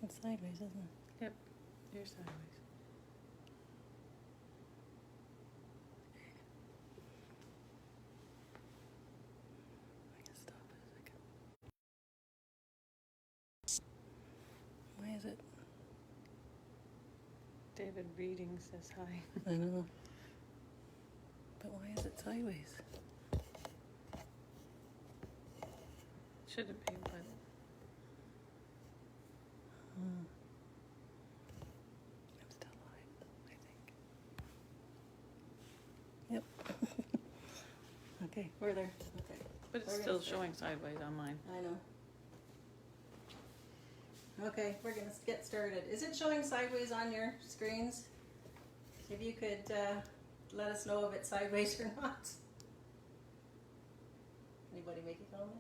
It's sideways, isn't it? Yep, you're sideways. I can stop it a second. Why is it? David Reading says hi. I know. But why is it sideways? Shouldn't be, but I'm still live, I think. Yep. Okay, we're there. Okay. but it's We're still gonna start. showing sideways on mine. I know. Okay, we're gonna get started. Is it showing sideways on your screens? If you could let us know if it's sideways or not. Anybody make a comment?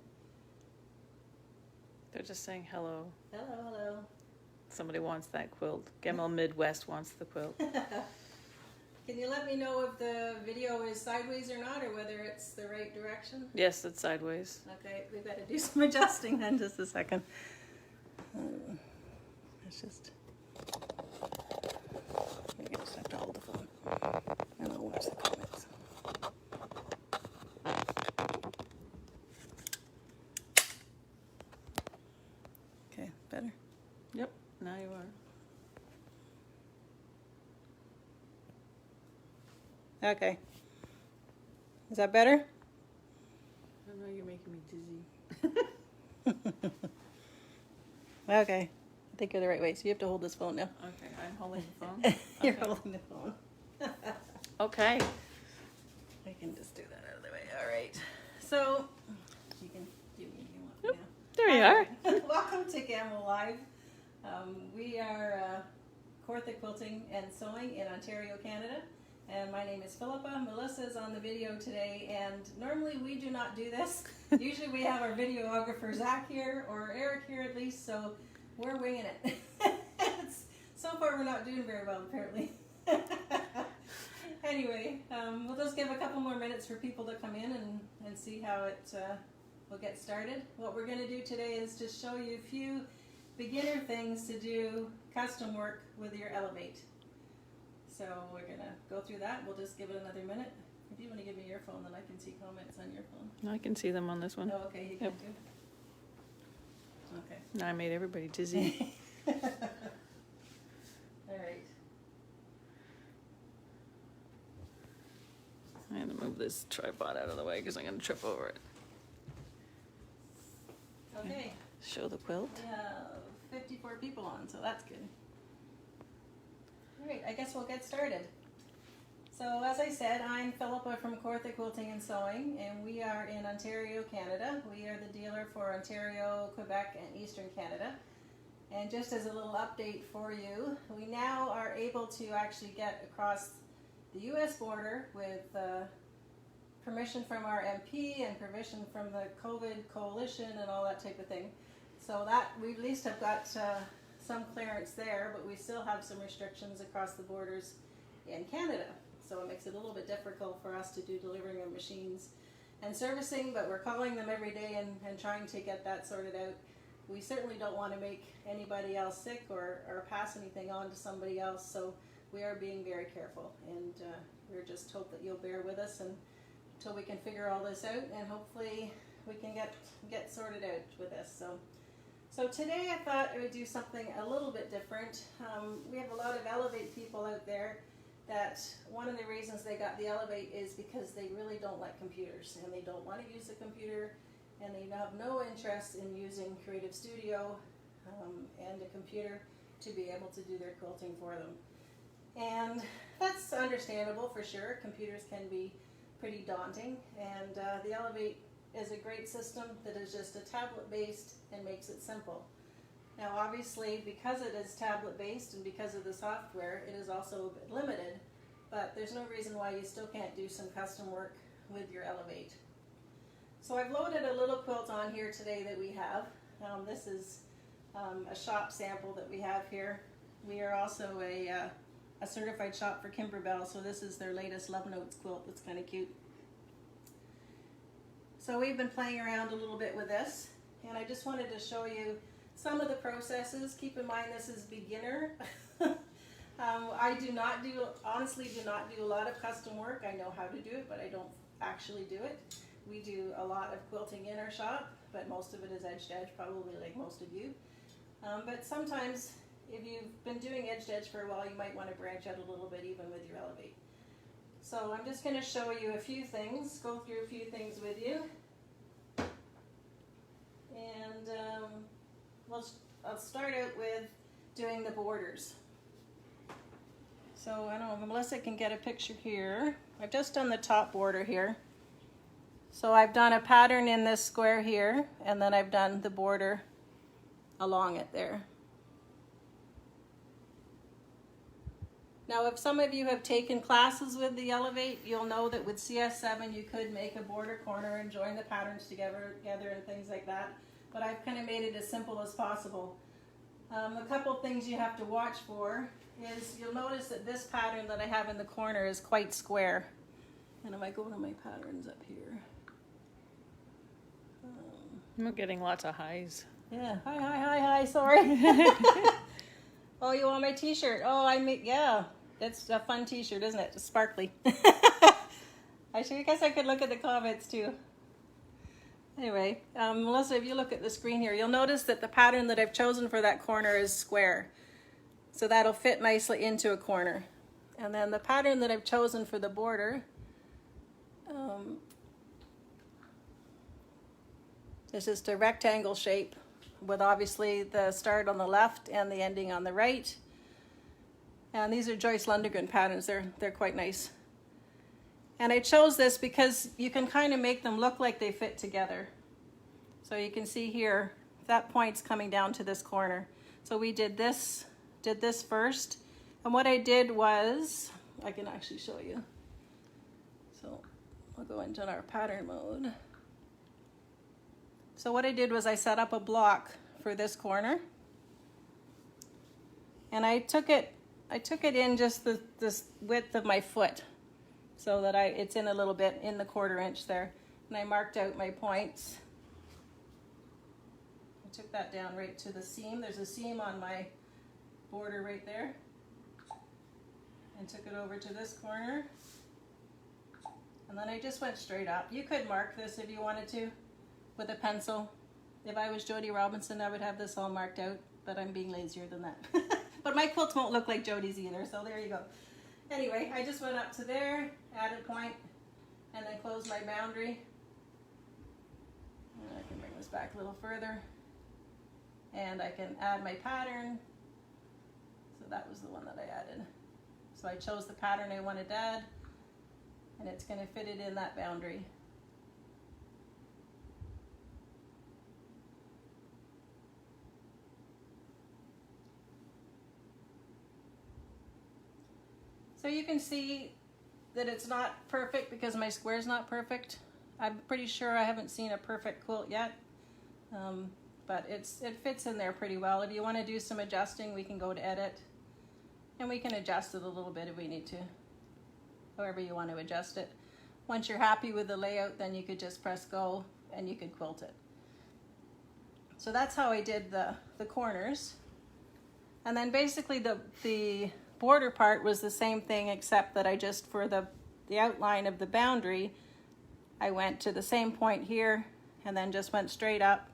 They're just saying hello. Hello, hello. Somebody wants that quilt. Gemel Midwest wants the quilt. Can you let me know if the video is sideways or not, or whether it's the right direction? Yes, it's sideways. Okay, we've got to do some adjusting then, just a second. It's just, I just have to hold the phone and I'll watch the comments. Okay, better? Yep, now you are. Okay. Is that better? I don't know, you're making me dizzy. Okay. I think you're the right way. So you have to hold this phone now. Okay, I'm holding the phone. You're Okay. holding the phone. Okay. I can just do that out of the way. All right. So you can do me if you want Yep. now. There you are. Welcome to Gamble Live. We are Cortha Quilting and Sewing in Ontario, Canada. And my name is Philippa. Melissa's on the video today, and normally we do not do this. Usually we have our videographer Zach here, or Eric here at least, so we're winging it. So far we're not doing very well, apparently. Anyway, we'll just give a couple more minutes for people to come in and see how it will get started. What we're going to do today is just show you a few beginner things to do custom work with your Elevate. So we're going to go through that. We'll just give it another minute. If you want to give me your phone, then I can see comments on your phone. I can see them on this one. Oh, okay, you can Yep. do. Okay. Now I made everybody dizzy. All right. I'm going to move this tripod out of the way because I'm going to trip over it. Okay. Show the quilt. We have 54 people on, so that's good. All right, I guess we'll get started. So as I said, I'm Philippa from Cortha Quilting and Sewing, and we are in Ontario, Canada. We are the dealer for Ontario, Quebec, and Eastern Canada. And just as a little update for you, we now are able to actually get across the U.S. border with permission from our MP and permission from the COVID coalition and all that type of thing. So that we at least have got some clearance there, but we still have some restrictions across the borders in Canada. So it makes it a little bit difficult for us to do delivering of machines and servicing, but we're calling them every day and trying to get that sorted out. We certainly don't want to make anybody else sick or pass anything on to somebody else, so we are being very careful, and we're just hope that you'll bear with us until we can figure all this out, and hopefully we can get sorted out with this. So today I thought I would do something a little bit different. We have a lot of Elevate people out there that one of the reasons they got the Elevate is because they really don't like computers, and they don't want to use a computer, and they have no interest in using Creative Studio and a computer to be able to do their quilting for them. And that's understandable for sure. Computers can be pretty daunting, and the Elevate is a great system that is just a tablet based and makes it simple. Now obviously, because it is tablet based and because of the software, it is also a bit limited, but there's no reason why you still can't do some custom work with your Elevate. So I've loaded a little quilt on here today that we have. This is a shop sample that we have here. We are also a certified shop for Kimberbell, so this is their latest Love Notes quilt. That's kind of cute. So we've been playing around a little bit with this, and I just wanted to show you some of the processes. Keep in mind this is beginner. I honestly do not do a lot of custom work. I know how to do it, but I don't actually do it. We do a lot of quilting in our shop, but most of it is edge to edge, probably like most of you. But sometimes if you've been doing edge to edge for a while, you might want to branch out a little bit even with your Elevate. So I'm just going to show you a few things, go through a few things with you. And I'll start out with doing the borders. So I don't know if Melissa can get a picture here. I've just done the top border here. So I've done a pattern in this square here, and then I've done the border along it there. Now, if some of you have taken classes with the Elevate, you'll know that with CS7 you could make a border corner and join the patterns together and things like that. But I've kind of made it as simple as possible. A couple things you have to watch for is you'll notice that this pattern that I have in the corner is quite square. And if I go to my patterns up here. I'm getting lots of highs. Yeah, hi, sorry. Oh, you want my t-shirt? Oh, yeah, it's a fun t-shirt, isn't it? It's sparkly. I guess I could look at the comments too. Anyway, Melissa, if you look at the screen here, you'll notice that the pattern that I've chosen for that corner is square. So that'll fit nicely into a corner. And then the pattern that I've chosen for the border is just a rectangle shape with obviously the start on the left and the ending on the right. And these are Joyce Lundgren patterns. They're quite nice. And I chose this because you can kind of make them look like they fit together. So you can see here, that point's coming down to this corner. So we did this first. And what I did was, I can actually show you. So I'll go into our pattern mode. So what I did was I set up a block for this corner. And I took it in just this width of my foot, so that it's in a little bit in the 1/4 inch there. And I marked out my points. I took that down right to the seam. There's a seam on my border right there. And took it over to this corner. And then I just went straight up. You could mark this if you wanted to with a pencil. If I was Jody Robinson, I would have this all marked out, but I'm being lazier than that. But my quilts won't look like Jody's either, so there you go. Anyway, I just went up to there, added a point, and then closed my boundary. And I can bring this back a little further. And I can add my pattern. So that was the one that I added. So I chose the pattern I wanted to add, and it's going to fit it in that boundary. So you can see that it's not perfect because my square's not perfect. I'm pretty sure I haven't seen a perfect quilt yet, but it fits in there pretty well. If you want to do some adjusting, we can go to edit, and we can adjust it a little bit if we need to, however you want to adjust it. Once you're happy with the layout, then you could just press go and you could quilt it. So that's how I did the corners. And then basically the border part was the same thing, except that I just, for the outline of the boundary, I went to the same point here and then just went straight up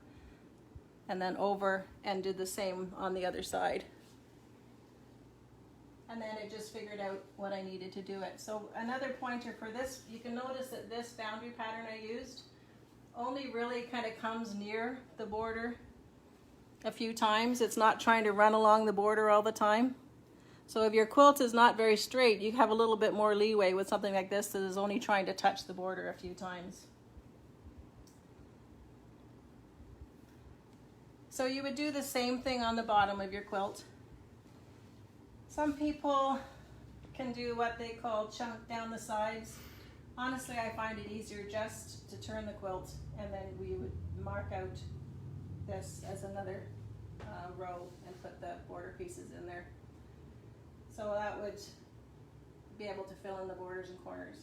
and then over and did the same on the other side. And then I just figured out what I needed to do it. So another pointer for this, you can notice that this boundary pattern I used only really kind of comes near the border a few times. It's not trying to run along the border all the time. So if your quilt is not very straight, you have a little bit more leeway with something like this that is only trying to touch the border a few times. So you would do the same thing on the bottom of your quilt. Some people can do what they call chunk down the sides. Honestly, I find it easier just to turn the quilt, and then we would mark out this as another row and put the border pieces in there. So that would be able to fill in the borders and corners.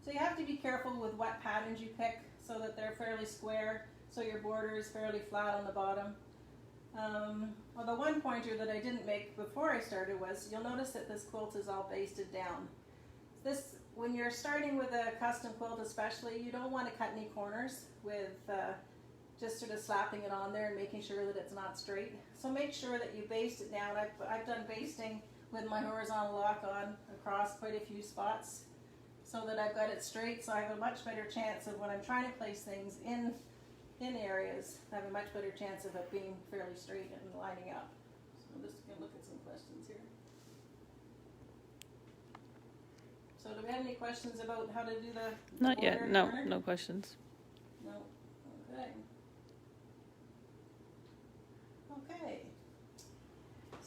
So you have to be careful with what patterns you pick so that they're fairly square, so your border is fairly flat on the bottom. Well, the one pointer that I didn't make before I started was, you'll notice that this quilt is all basted down. This, when you're starting with a custom quilt especially, you don't want to cut any corners with just sort of slapping it on there and making sure that it's not straight. So make sure that you baste it down. I've done basting with my horizontal lock on across quite a few spots so that I've got it straight, so I have a much better chance of when I'm trying to place things in areas, I have a much better chance of it being fairly straight and lining up. So I'm just going to look at some questions here. So do we have any questions about how to do the Not yet. border No, corner? no questions. No. Okay. Okay.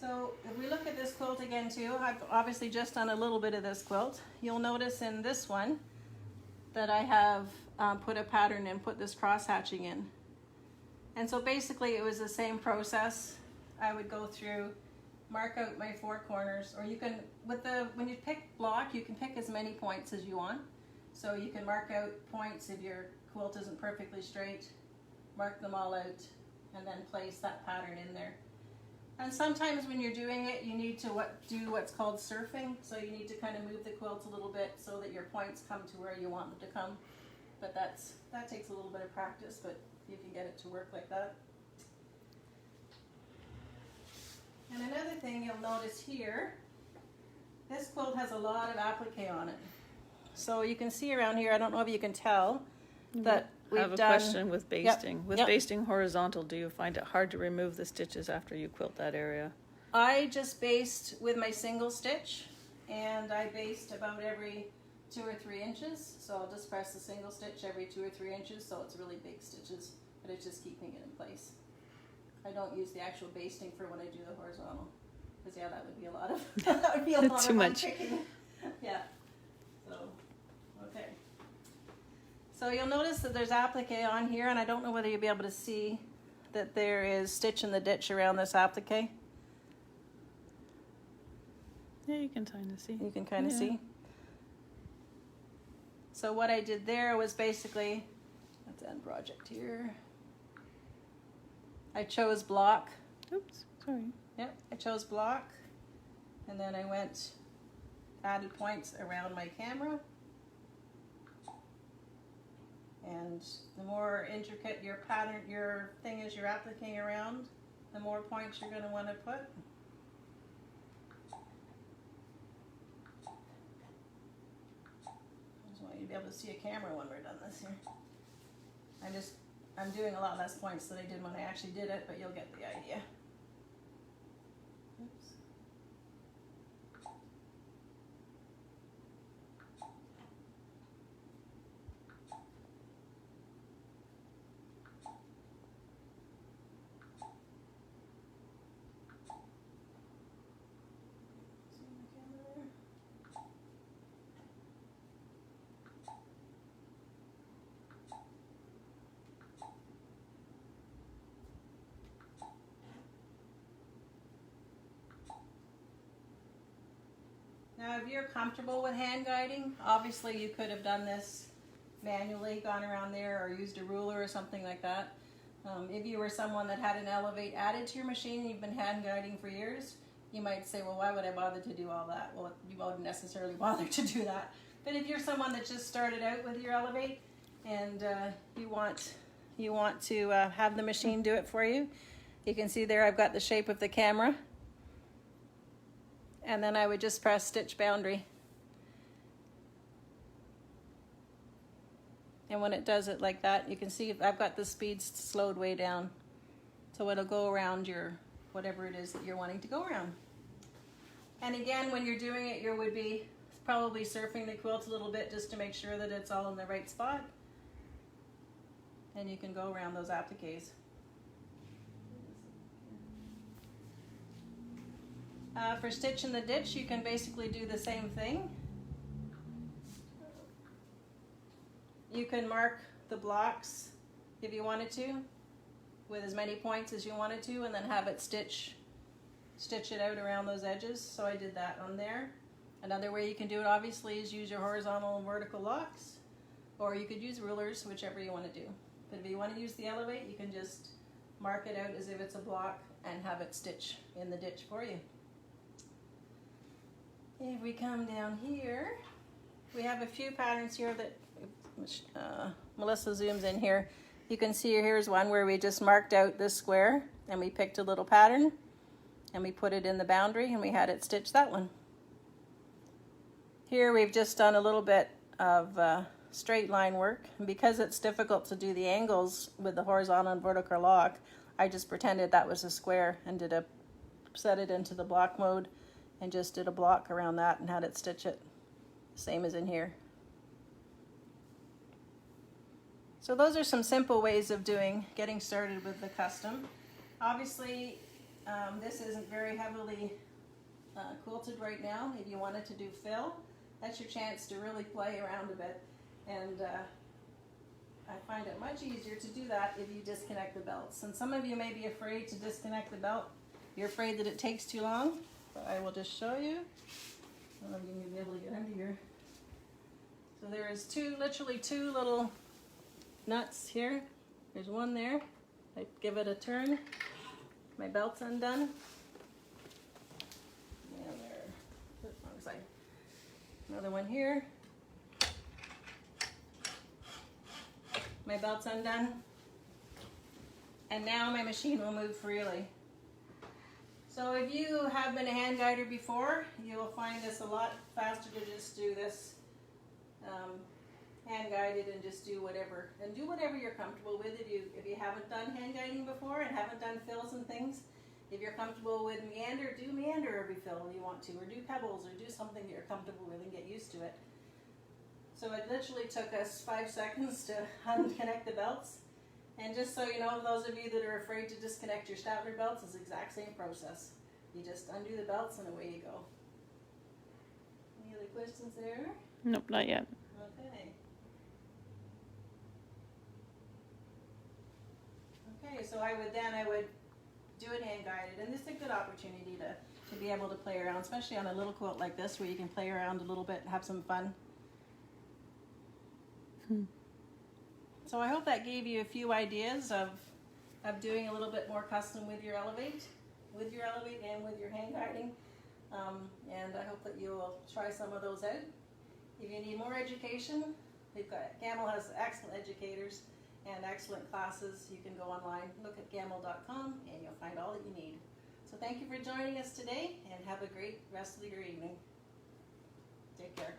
So if we look at this quilt again too, I've obviously just done a little bit of this quilt. You'll notice in this one that I have put a pattern and put this cross hatching in. And so basically it was the same process. I would go through, mark out my 4 corners, or you can, when you pick block, you can pick as many points as you want. So you can mark out points if your quilt isn't perfectly straight, mark them all out, and then place that pattern in there. And sometimes when you're doing it, you need to do what's called surfing. So you need to kind of move the quilt a little bit so that your points come to where you want them to come. But that takes a little bit of practice, but you can get it to work like that. And another thing you'll notice here, this quilt has a lot of applique on it. So you can see around here, I don't know if you can tell, that I have a question with basting. Yep, With yep. basting horizontal, do you find it hard to remove the stitches after you quilt that area? I just baste with my single stitch, and I baste about every 2 or 3 inches. So I'll just press the single stitch every 2 or 3 inches, so it's really big stitches, but it's just keeping it in place. I don't use the actual basting for when I do the horizontal, because yeah, that would be a lot of that would be a lot Too of much. unpicking. Yeah. So okay. So you'll notice that there's applique on here, and I don't know whether you'll be able to see that there is stitch in the ditch around this applique. Yeah, you can kind of see. You can kind of Yeah. see. So what I did there was basically, let's end project here. I chose block. Oops, sorry. Yep, I chose block, and then I added points around my camera. And the more intricate your pattern, your thing is you're appliquing around, the more points you're going to want to put. I just want you to be able to see a camera when we're done this here. I'm doing a lot less points than I did when I actually did it, but you'll get the idea. Oops. Now, if you're comfortable with hand guiding, obviously you could have done this manually, gone around there, or used a ruler or something like that. If you were someone that had an elevate added to your machine and you've been hand guiding for years, you might say, well, why would I bother to do all that? Well, you won't necessarily bother to do that. But if you're someone that just started out with your elevate and you want to have the machine do it for you, you can see there I've got the shape of the camera. And then I would just press stitch boundary. And when it does it like that, you can see I've got the speed slowed way down. So it'll go around your, whatever it is that you're wanting to go around. And again, when you're doing it, you would be probably surfing the quilt a little bit just to make sure that it's all in the right spot. And you can go around those appliques. For stitch in the ditch, you can basically do the same thing. You can mark the blocks if you wanted to, with as many points as you wanted to, and then have it stitch it out around those edges. So I did that on there. Another way you can do it, obviously, is use your horizontal and vertical locks, or you could use rulers, whichever you want to do. But if you want to use the elevate, you can just mark it out as if it's a block and have it stitch in the ditch for you. If we come down here, we have a few patterns here that Melissa zooms in here. You can see here's one where we just marked out this square and we picked a little pattern and we put it in the boundary and we had it stitch that one. Here we've just done a little bit of straight line work, and because it's difficult to do the angles with the horizontal and vertical lock, I just pretended that was a square and set it into the block mode and just did a block around that and had it stitch it, same as in here. So those are some simple ways of getting started with the custom. Obviously, this isn't very heavily quilted right now. If you wanted to do fill, that's your chance to really play around a bit. And I find it much easier to do that if you disconnect the belts. And some of you may be afraid to disconnect the belt. You're afraid that it takes too long. But I will just show you. I don't know if you may be able to get under here. So there is literally two little nuts here. There's one there. I give it a turn. My belt's undone. And there. Wrong side. Another one here. My belt's undone. And now my machine will move freely. So if you have been a hand guider before, you will find this a lot faster to just do this hand guided and just do whatever. And do whatever you're comfortable with. If you haven't done hand guiding before and haven't done fills and things, if you're comfortable with meander, do meander every fill you want to, or do pebbles, or do something that you're comfortable with and get used to it. So it literally took us 5 seconds to unconnect the belts. And just so you know, those of you that are afraid to disconnect your Statler belts, it's the exact same process. You just undo the belts and away you go. Any other questions there? Nope, not yet. Okay. Okay, so I would do it hand guided, and this is a good opportunity to be able to play around, especially on a little quilt like this where you can play around a little bit and have some fun. So I hope that gave you a few ideas of doing a little bit more custom with your Elevate and with your hand guiding. And I hope that you will try some of those out. If you need more education, Gamel has excellent educators and excellent classes. You can go online, look at gamel.com, and you'll find all that you need. So thank you for joining us today, and have a great rest of your evening. Take care.